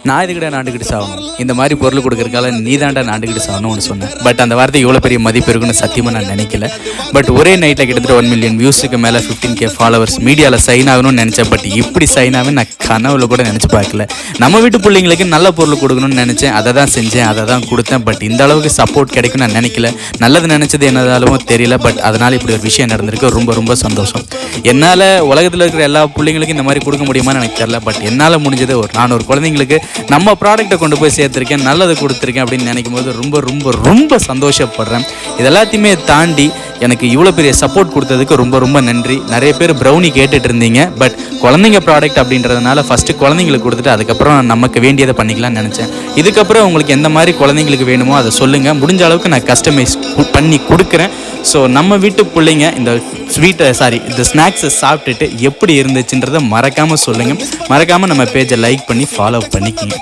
நான் இதுக்கிட்ட நாண்டுக்கிட்டு சாகணும், இந்த மாதிரி பொருள் கொடுக்குறக்கால நீ தாண்டா நாண்டுக்கிட்டு சாகணும்னு ஒன்று சொன்னேன். பட் அந்த வார்த்தை இவ்வளோ பெரிய மதிப்பு இருக்குன்னு சத்தியமாக நான் நினைக்கல. பட் ஒரே நைட்டில் கிட்டத்தட்ட 1 மில்லியன் வியூஸுக்கு மேலே 15K ஃபாலோவர்ஸ் மீடியாவில் சைன் ஆகணும்னு நினச்சேன். பட் இப்படி சைன் ஆகும் நான் கனவுல கூட நினச்சி பார்க்கல. நம்ம வீட்டு பிள்ளைங்களுக்கு நல்ல பொருள் கொடுக்கணும்னு நினச்சேன், அதை தான் செஞ்சேன், அதை தான் கொடுத்தேன். பட் இந்த அளவுக்கு சப்போர்ட் கிடைக்கும் நான் நினைக்கல. நல்லது நினச்சது என்னதாலும் தெரியல. பட் அதனால் இப்படி ஒரு விஷயம் நடந்திருக்கு. ரொம்ப ரொம்ப சந்தோஷம். என்னால் உலகத்தில் இருக்கிற எல்லா பிள்ளைங்களுக்கும் இந்த மாதிரி கொடுக்க முடியுமான்னு எனக்கு தெரியல. பட் என்னால் முடிஞ்சது ஒரு 400 குழந்தைங்களுக்கு நம்ம ப்ராடக்ட்டை கொண்டு போய் சேர்த்துருக்கேன், நல்லது கொடுத்துருக்கேன் அப்படின்னு நினைக்கும் போது ரொம்ப ரொம்ப ரொம்ப சந்தோஷப்படுறேன். இது எல்லாத்தையுமே தாண்டி எனக்கு இவ்வளோ பெரிய சப்போர்ட் கொடுத்ததுக்கு ரொம்ப ரொம்ப நன்றி. நிறைய பேர் ப்ரௌனி கேட்டுட்டு இருந்தீங்க. பட் குழந்தைங்க ப்ராடக்ட் அப்படின்றதுனால ஃபஸ்ட்டு குழந்தைங்களுக்கு கொடுத்துட்டு அதுக்கப்புறம் நமக்கு வேண்டியதை பண்ணிக்கலாம்னு நினச்சேன். இதுக்கப்புறம் உங்களுக்கு எந்த மாதிரி குழந்தைங்களுக்கு வேணுமோ அதை சொல்லுங்கள், முடிஞ்ச அளவுக்கு நான் கஸ்டமைஸ் பண்ணி கொடுக்குறேன். ஸோ நம்ம வீட்டு பிள்ளைங்க இந்த இந்த ஸ்நாக்ஸை சாப்பிட்டுட்டு எப்படி இருந்துச்சுன்றதை மறக்காமல் சொல்லுங்கள். மறக்காமல் நம்ம பேஜை லைக் பண்ணி ஃபாலோ பண்ணிக்கிங்க.